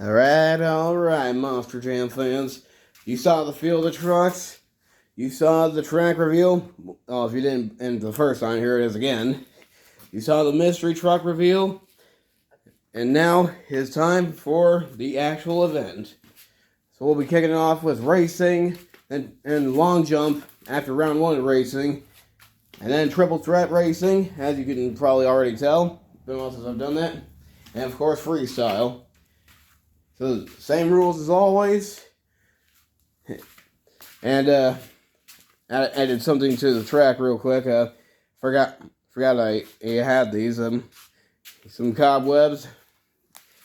Alright, Monster Jam fans. You saw the field of trucks. You saw the track reveal. Oh, if you didn't, and the first time, here it is again. You saw the mystery truck reveal. And now it's time for the actual event. So we'll be kicking it off with racing and long jump after round one of racing. And then triple threat racing, as you can probably already tell. Been a while since I've done that. And of course, freestyle. So, same rules as always. And added something to the track real quick. Forgot I had these. Some cobwebs.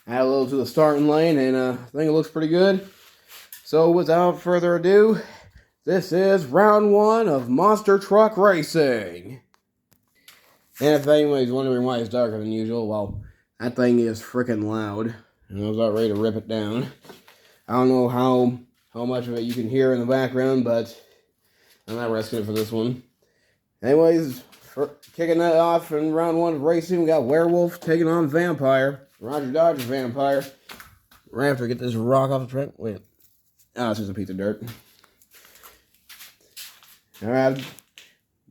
Add a little to the starting lane, and I think it looks pretty good. So, without further ado, this is round one of Monster Truck Racing. And if anybody's wondering why it's darker than usual, well, that thing is freaking loud. And I was about ready to rip it down. I don't know how much of it you can hear in the background, but I'm not risking it for this one. Anyways, kicking that off in round one of racing, we got Werewolf taking on Vampire. Roger Dodger Vampire. We're gonna have to get this rock off the track. Wait. Oh, it's just a piece of dirt. Alright.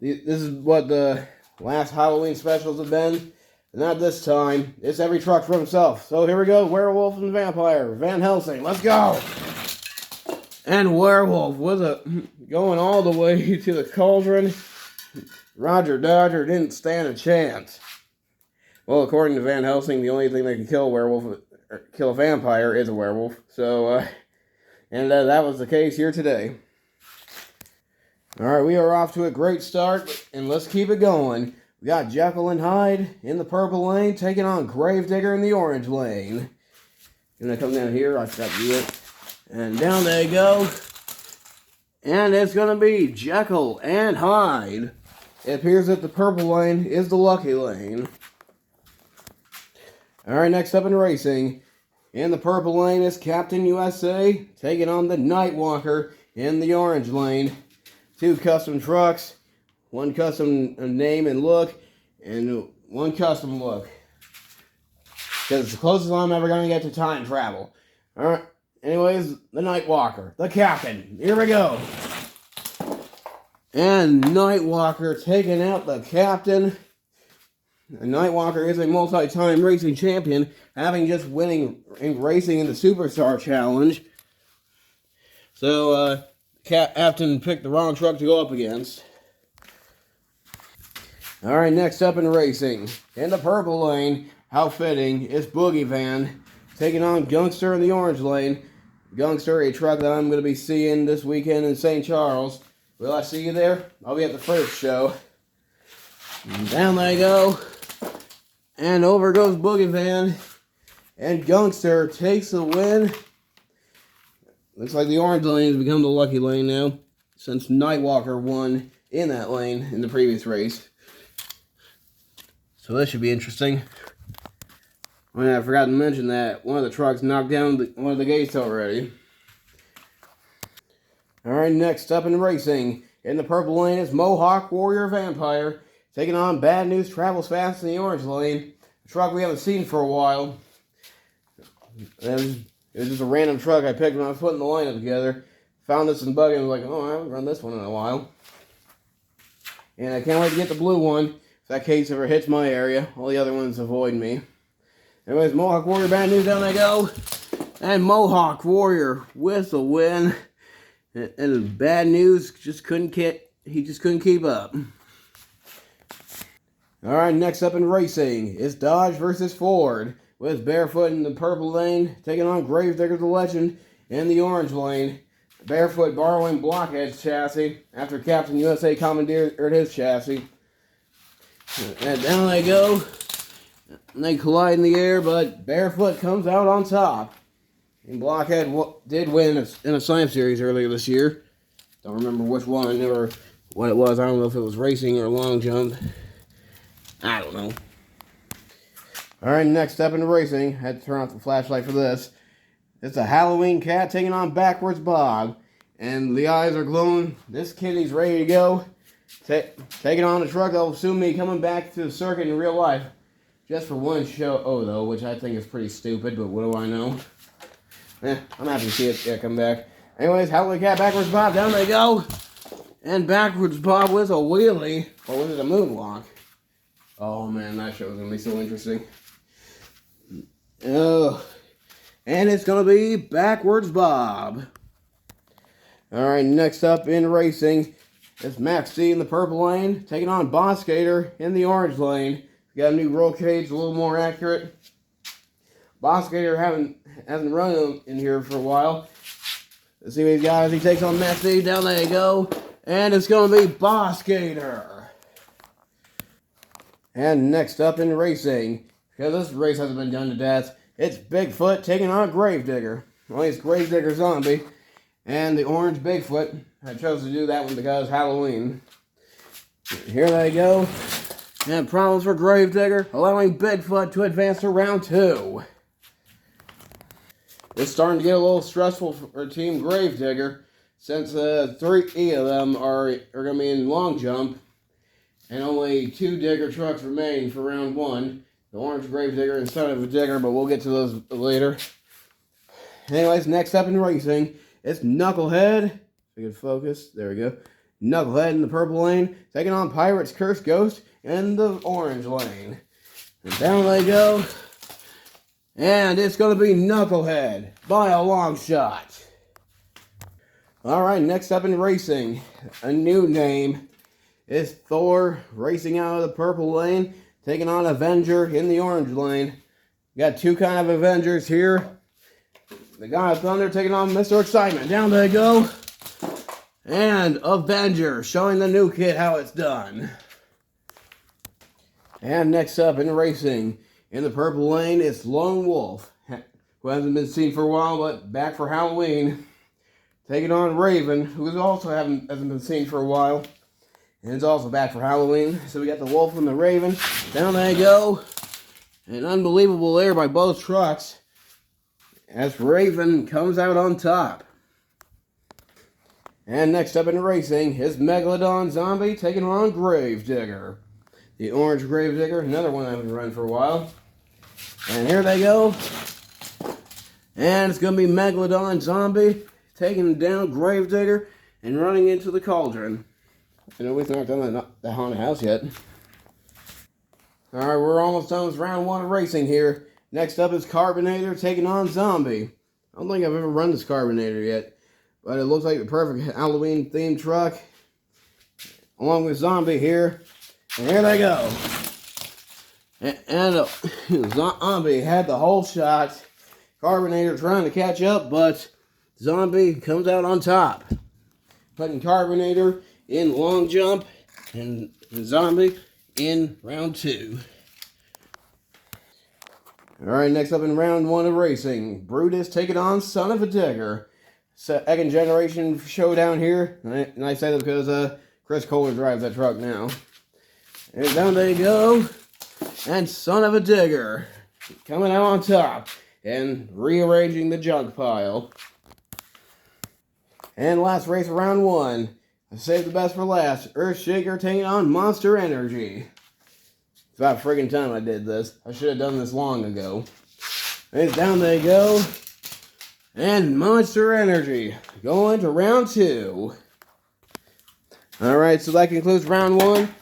This is what the last Halloween specials have been. Not this time. It's every truck for himself. So here we go. Werewolf and Vampire. Van Helsing. Let's go. And Werewolf was going all the way to the cauldron. Roger Dodger didn't stand a chance. Well, according to Van Helsing, the only thing that can kill a werewolf, or kill a vampire, is a werewolf. So, that was the case here today. Alright, we are off to a great start, and let's keep it going. We got Jekyll and Hyde in the purple lane, taking on Gravedigger in the orange lane. Gonna come down here, I forgot to do it. And down they go. And it's gonna be Jekyll and Hyde. It appears that the purple lane is the lucky lane. Alright, next up in racing. In the purple lane is Captain USA, taking on the Nightwalker in the orange lane. Two custom trucks. One custom name and look, and one custom look. Because it's the closest I'm ever going to get to time travel. Alright, anyways, the Nightwalker, the Captain. Here we go. And Nightwalker taking out the Captain. The Nightwalker is a multi-time racing champion, having just winning in racing in the Superstar Challenge. So, Captain picked the wrong truck to go up against. Alright, next up in racing. In the purple lane, how fitting, is Boogie Van taking on Gungster in the orange lane. Gungster, a truck that I'm going to be seeing this weekend in St. Charles. Will I see you there? I'll be at the first show. And down they go. And over goes Boogie Van. And Gungster takes the win. Looks like the orange lane has become the lucky lane now, since Nightwalker won in that lane in the previous race. So this should be interesting. I forgot to mention that one of the trucks knocked down one of the gates already. Alright, next up in racing. In the purple lane is Mohawk Warrior Vampire, taking on Bad News Travels Fast in the orange lane. A truck we haven't seen for a while. It was just a random truck I picked when I was putting the lineup together. Found this in Buggy and was like, oh, I haven't run this one in a while. And I can't wait to get the blue one. If that case ever hits my area, all the other ones avoid me. Anyways, Mohawk Warrior, Bad News, down they go. And Mohawk Warrior with the win. And Bad News just couldn't keep up. Alright, next up in racing is Dodge versus Ford. With Barefoot in the purple lane, taking on Gravedigger the Legend in the orange lane. Barefoot borrowing Blockhead's chassis after Captain USA commandeered his chassis. And down they go. And they collide in the air, but Barefoot comes out on top. And Blockhead did win in a Slam Series earlier this year. Don't remember which one or what it was. I don't know if it was racing or long jump. I don't know. Alright, next up in racing. Had to turn off the flashlight for this. It's a Halloween cat taking on Backwards Bob. And the eyes are glowing. This kitty's ready to go. Taking on the truck that will soon be coming back to the circuit in real life. Just for one show, though, which I think is pretty stupid, but what do I know? I'm happy to see it come back. Anyways, Halloween Cat, Backwards Bob, down they go. And Backwards Bob with a wheelie. Or was it a moonwalk? Oh man, that show is going to be so interesting. Oh, and it's going to be Backwards Bob. Alright, next up in racing, it's Max C in the purple lane, taking on Boss Skater in the orange lane. We got a new roll cage, a little more accurate. Boss Skater hasn't run in here for a while. Let's see what he's got as he takes on Max C. Down there you go. And it's going to be Boss Skater. And next up in racing, because this race hasn't been done to death, it's Bigfoot taking on Gravedigger. Well, it's Gravedigger Zombie. And the orange Bigfoot. I chose to do that one because Halloween. Here they go. And problems for Gravedigger, allowing Bigfoot to advance to round 2. It's starting to get a little stressful for Team Gravedigger, since 3 of them are going to be in long jump, and only 2 digger trucks remain for round 1. The orange Gravedigger and Son of a Digger, but we'll get to those later. Anyways, next up in racing, it's Knucklehead. If we can focus, there we go. Knucklehead in the purple lane, taking on Pirate's Cursed Ghost in the orange lane. And down they go. And it's going to be Knucklehead by a long shot. Alright, next up in racing, a new name. It's Thor racing out of the purple lane, taking on Avenger in the orange lane. We got 2 kind of Avengers here. The God of Thunder taking on Mr. Excitement. Down they go. And Avenger showing the new kid how it's done. And next up in racing, in the purple lane, it's Lone Wolf, who hasn't been seen for a while, but back for Halloween. Taking on Raven, who also hasn't been seen for a while, and is also back for Halloween. So we got the Wolf and the Raven. Down they go. An unbelievable air by both trucks, as Raven comes out on top. And next up in racing is Megalodon Zombie taking on Gravedigger. The orange Gravedigger, another one I haven't run for a while. And here they go. And it's going to be Megalodon Zombie taking down Gravedigger and running into the cauldron. You know, we've not done the haunted house yet. Alright, we're almost done with round 1 of racing here. Next up is Carbonator taking on Zombie. I don't think I've ever run this Carbonator yet, but it looks like the perfect Halloween themed truck. Along with Zombie here. And here they go. And Zombie had the whole shot. Carbonator trying to catch up, but Zombie comes out on top. Putting Carbonator in long jump and Zombie in round 2. Alright, next up in round 1 of racing, Brutus taking on Son of a Digger. Second generation showdown here. And I say that because Chris Kohler drives that truck now. And down they go. And Son of a Digger coming out on top and rearranging the junk pile. And last race of round 1. I saved the best for last. Earthshaker taking on Monster Energy. It's about friggin' time I did this. I should have done this long ago. And down they go. And Monster Energy going to round 2. Alright, so that concludes round 1.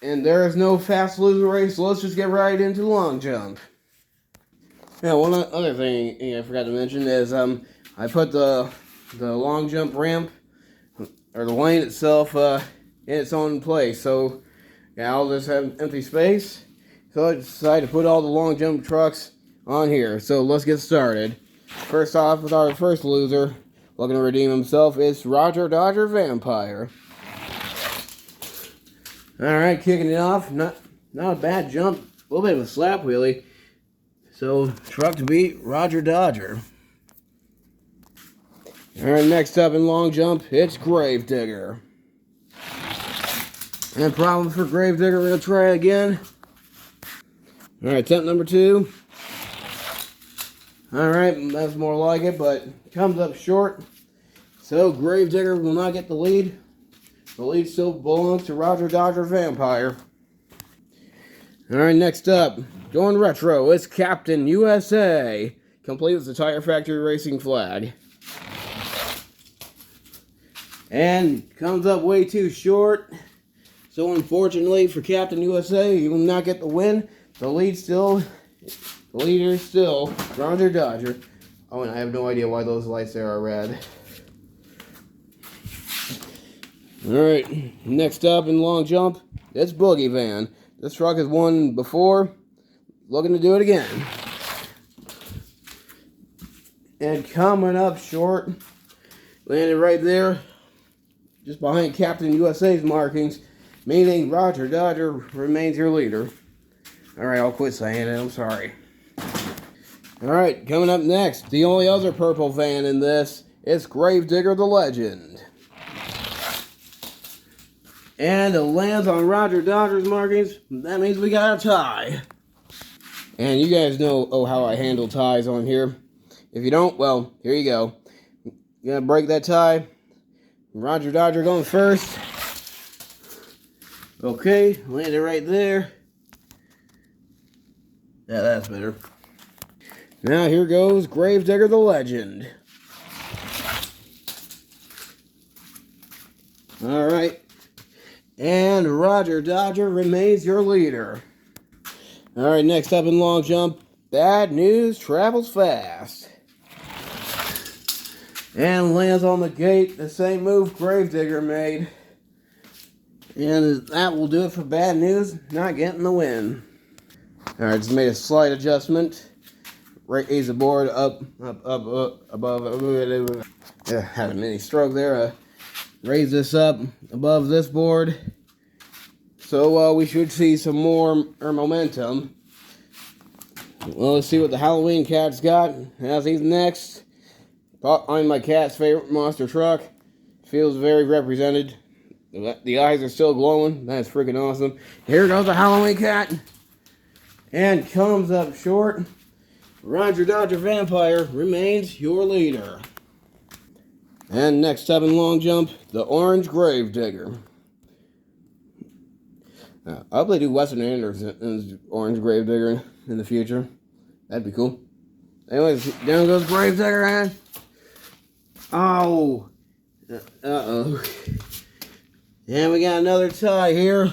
And there is no fast loser race, so let's just get right into long jump. Now, one other thing I forgot to mention is I put the long jump ramp, or the lane itself, in its own place. So, yeah, I'll just have empty space. So I decided to put all the long jump trucks on here. So let's get started. First off, with our first loser, looking to redeem himself, is Roger Dodger Vampire. Alright, kicking it off. Not a bad jump. A little bit of a slap wheelie. So, truck to beat, Roger Dodger. Alright, next up in long jump, it's Gravedigger. And problem for Gravedigger, we're going to try again. Alright, attempt number 2. Alright, that's more like it, but comes up short. So, Gravedigger will not get the lead. The lead still belongs to Roger Dodger Vampire. Alright, next up, going retro, it's Captain USA. complete with the Tire Factory Racing flag. And comes up way too short. So unfortunately for Captain USA, he will not get the win. The leader is still Roger Dodger. Oh, and I have no idea why those lights there are red. Alright, next up in long jump, it's Boogie Van. This truck has won before, looking to do it again. And coming up short, landed right there, just behind Captain USA's markings, meaning Roger Dodger remains your leader. Alright, I'll quit saying it, I'm sorry. Alright, coming up next, the only other purple van in this is Gravedigger the Legend. And it lands on Roger Dodger's markings. That means we got a tie. And you guys know how I handle ties on here. If you don't, well, here you go. You're gonna break that tie. Roger Dodger going first. Okay, landed right there. Yeah, that's better. Now here goes Gravedigger the Legend. Alright. And Roger Dodger remains your leader. Alright, next up in long jump, Bad News Travels Fast. And lands on the gate, the same move Gravedigger made. And that will do it for Bad News, not getting the win. Alright, just made a slight adjustment. Raise the board up, above. Had a mini stroke there. Raise this up above this board. So we should see some more momentum. Well, let's see what the Halloween cat's got. As he's next, on my cat's favorite monster truck. Feels very represented. The eyes are still glowing. That's freaking awesome. Here goes the Halloween cat. And comes up short. Roger Dodger Vampire remains your leader. And next up in long jump, the Orange Gravedigger. I hope they do Weston Anderson's Orange Gravedigger in the future. That'd be cool. Anyways, down goes Gravedigger, man. Oh. Uh-oh. And we got another tie here.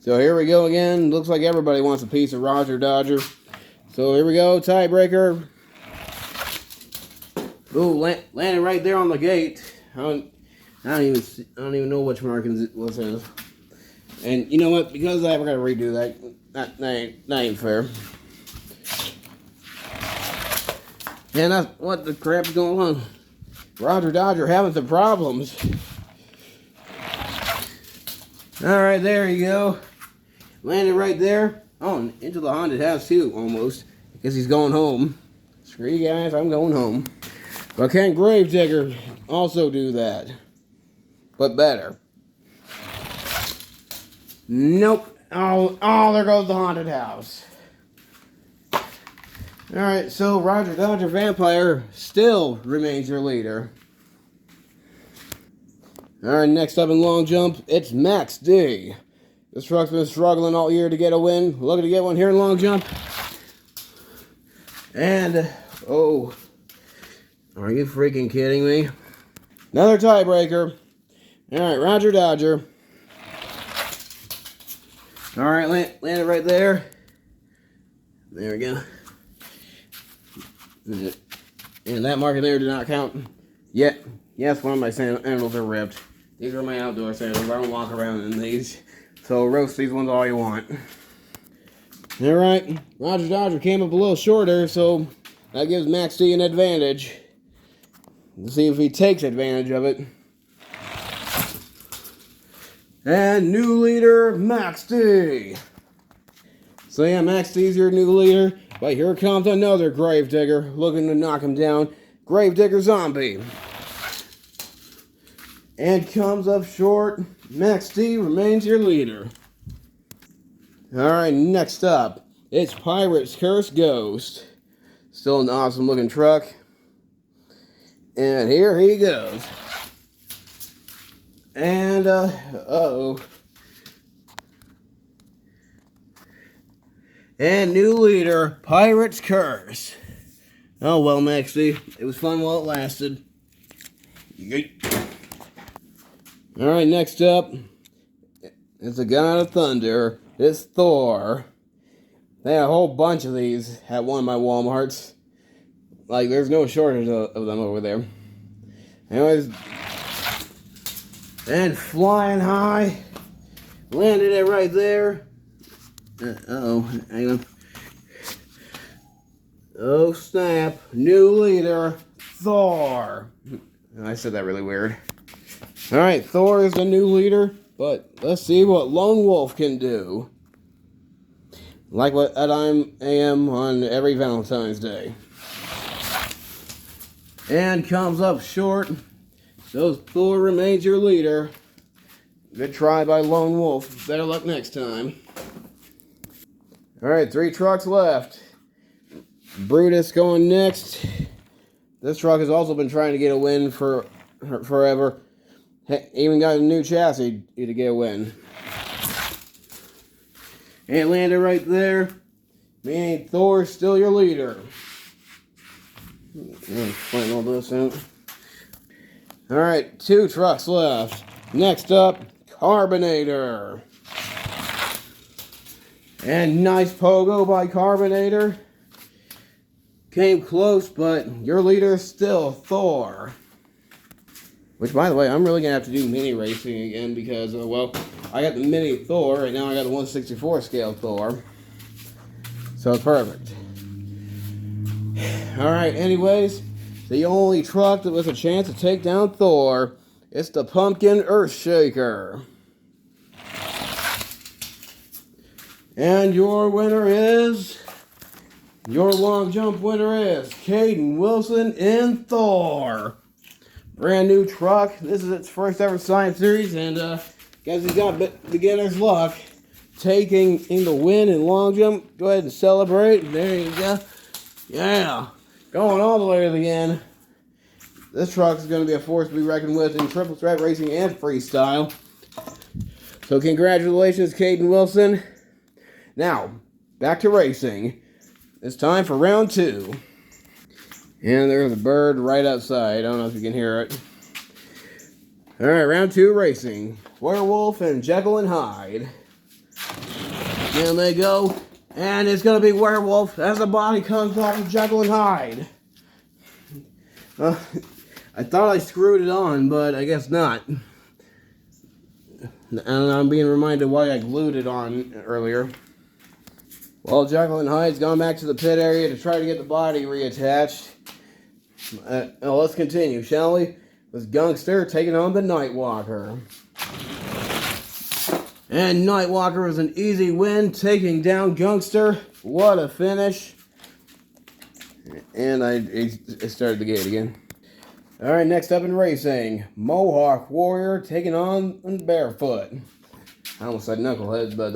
So here we go again. Looks like everybody wants a piece of Roger Dodger. So here we go, tiebreaker. Ooh, landed right there on the gate. I don't even know which markings it was. And you know what? Because of that, we're gonna redo that. That ain't fair. And that's what the crap's going on. Roger Dodger having some problems. All right, there you go. Landed right there. Oh, and into the haunted house too, almost. Because he's going home. Screw you guys, I'm going home. But can Gravedigger also do that? But better. Nope. Oh, there goes the haunted house. Alright, so Roger Dodger Vampire still remains your leader. Alright, next up in long jump, it's Max D. This truck's been struggling all year to get a win. Looking to get one here in long jump. And, oh, are you freaking kidding me? Another tiebreaker. Alright, Roger Dodger. Alright, landed right there. There we go. And that marker there did not count. Yet, yes, one of my sandals are ripped. These are my outdoor sandals. I don't walk around in these. So roast these ones all you want. Alright, Roger Dodger came up a little shorter, so that gives Max D an advantage. Let's see if he takes advantage of it. And new leader, Max D. So yeah, Max D's your new leader. But here comes another Gravedigger looking to knock him down. Gravedigger Zombie. And comes up short. Max D remains your leader. Alright, next up, it's Pirate's Curse Ghost. Still an awesome looking truck. And here he goes. And, uh-oh. And new leader, Pirate's Curse. Oh well, Maxie. It was fun while it lasted. Alright, next up is the God of Thunder. It's Thor. They had a whole bunch of these at one of my Walmarts. Like, there's no shortage of them over there. Anyways, and flying high. Landed it right there. Uh-oh, hang on. Oh, snap. New leader, Thor. I said that really weird. Alright, Thor is the new leader, but let's see what Lone Wolf can do. Like what I am on every Valentine's Day. And comes up short. So Thor remains your leader. Good try by Lone Wolf. Better luck next time. Alright, 3 trucks left. Brutus going next. This truck has also been trying to get a win for forever. Even got a new chassis to get a win. And landed right there. Meaning Thor's still your leader. Find all this out. Alright, 2 trucks left. Next up, Carbinator. And nice pogo by Carbinator. Came close, but your leader is still Thor. Which, by the way, I'm really going to have to do mini racing again because, well, I got the mini Thor. Right now I got the 1/64 scale Thor. So it's perfect. Alright, anyways, the only truck that was a chance to take down Thor is the Pumpkin Earthshaker. And your winner is... Your long jump winner is Caden Wilson in Thor. Brand new truck. This is its first ever Science Series, and guys, he's got beginner's luck taking in the win in long jump. Go ahead and celebrate. There you go. Yeah, going all the way to the end. This truck is going to be a force to be reckoned with in triple threat racing and freestyle. So congratulations, Caden Wilson. Now, back to racing. It's time for round 2. And there's a bird right outside. I don't know if you can hear it. Alright, round 2 racing. Werewolf and Jekyll and Hyde. There they go. And it's going to be Werewolf as the body comes off of Jekyll and Hyde. I thought I screwed it on, but I guess not. And I'm being reminded why I glued it on earlier. Well, Jekyll and Hyde's gone back to the pit area to try to get the body reattached. Let's continue, shall we? With Gungster taking on the Nightwalker. And Nightwalker was an easy win, taking down Gungster. What a finish. And I started the gate again. Alright, next up in racing, Mohawk Warrior taking on Barefoot. I almost said Knuckleheads, but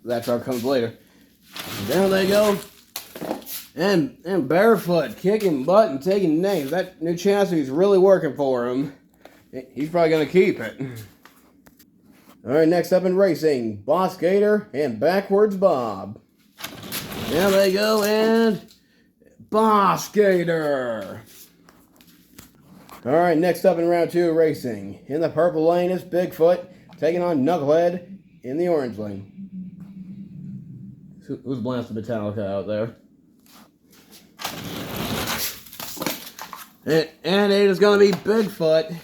that truck comes later. And down they go. And Barefoot kicking butt and taking names. That new chassis is really working for him. He's probably going to keep it. Alright, next up in racing, Boss Gator and Backwards Bob. Down they go, and Boss Gator. Alright, next up in round 2 of racing. In the purple lane is Bigfoot taking on Knucklehead in the orange lane. Who's blasting Metallica out there? And it is going to be Bigfoot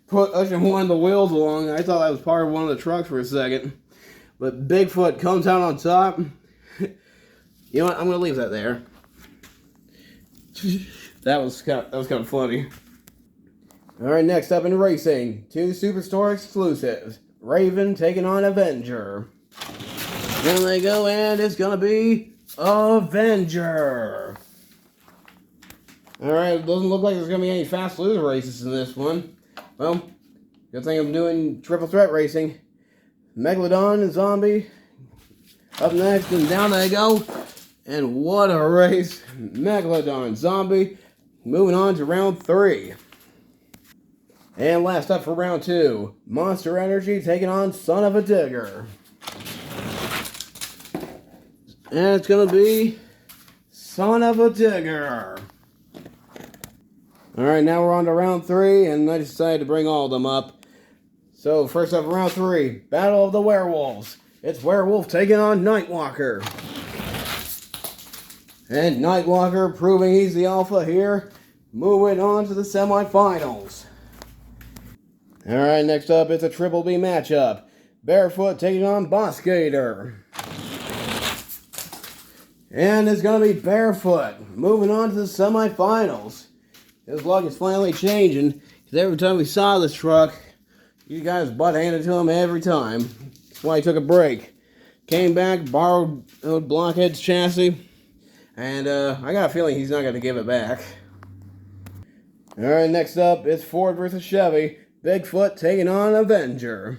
pushing one of the wheels along. I thought that was part of one of the trucks for a second. But Bigfoot comes out on top. You know what? I'm going to leave that there. That was kind of funny. Alright, next up in racing, 2 Superstore exclusives. Raven taking on Avenger. There they go, and it's going to be Avenger. Alright, it doesn't look like there's going to be any fast loser races in this one. Well, good thing I'm doing triple threat racing. Megalodon and Zombie up next, and down they go. And what a race. Megalodon, Zombie, moving on to round 3. And last up for round 2, Monster Energy taking on Son of a Digger. And it's going to be Son of a Digger. Alright, now we're on to round 3, and I decided to bring all of them up. So, first up, round 3, Battle of the Werewolves. It's Werewolf taking on Nightwalker. And Nightwalker proving he's the alpha here. Moving on to the semifinals. Alright, next up, it's a Triple B matchup. Barefoot taking on Boss Gator. And it's going to be Barefoot moving on to the semifinals. His luck is finally changing, because every time we saw this truck, you guys butt-handed to him every time. That's why he took a break. Came back, borrowed Blockhead's chassis, and I got a feeling he's not going to give it back. Alright, next up, it's Ford versus Chevy. Bigfoot taking on Avenger.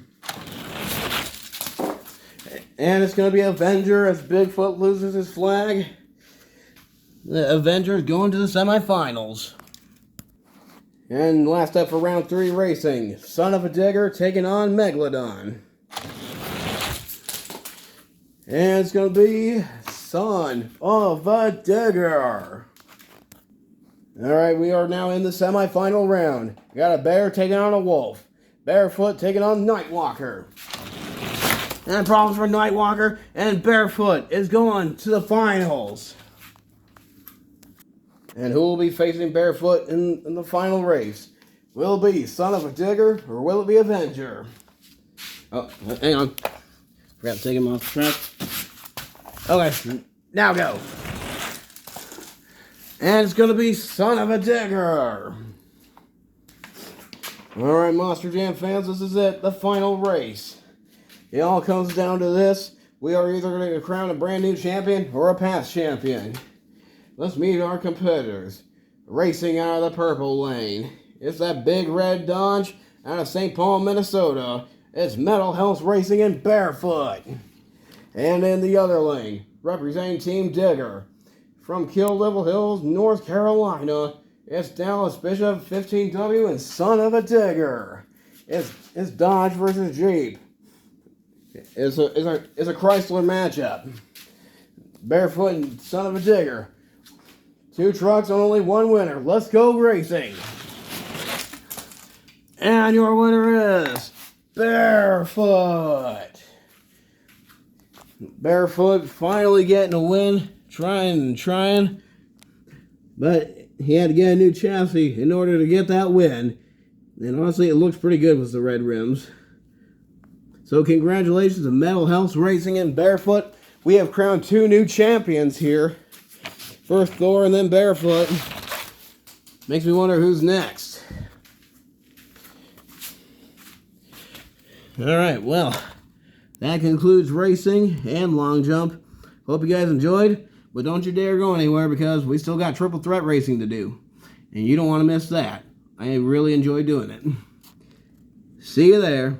And it's going to be Avenger as Bigfoot loses his flag. The Avenger is going to the semifinals. And last up for round 3 racing, Son of a Digger taking on Megalodon. And it's going to be Son of a Digger. Alright, we are now in the semifinal round. We got a bear taking on a wolf. Barefoot taking on Nightwalker. And problems for Nightwalker, and Barefoot is going to the finals. And who will be facing Barefoot in the final race? Will it be Son of a Digger, or will it be Avenger? Oh, hang on. Forgot to take him off the track. Okay, now go. And it's going to be Son of a Digger. Alright, Monster Jam fans, this is it. The final race. It all comes down to this. We are either going to crown a brand new champion or a past champion. Let's meet our competitors. Racing out of the purple lane, it's that big red Dodge out of St. Paul, Minnesota. It's Metal Health Racing and Barefoot. And in the other lane, representing Team Digger, from Kill Little Hills, North Carolina, it's Dallas Bishop 15W and Son of a Digger. It's Dodge versus Jeep. It's a Chrysler matchup. Barefoot and Son of a Digger. 2 trucks, only 1 winner. Let's go racing. And your winner is Barefoot. Barefoot finally getting a win. Trying. But he had to get a new chassis in order to get that win. And honestly, it looks pretty good with the red rims. So congratulations to Metal Health Racing and Barefoot. We have crowned 2 new champions here. First Thor and then Barefoot. Makes me wonder who's next. Alright, well, that concludes racing and long jump. Hope you guys enjoyed, but don't you dare go anywhere because we still got triple threat racing to do. And you don't want to miss that. I really enjoy doing it. See you there.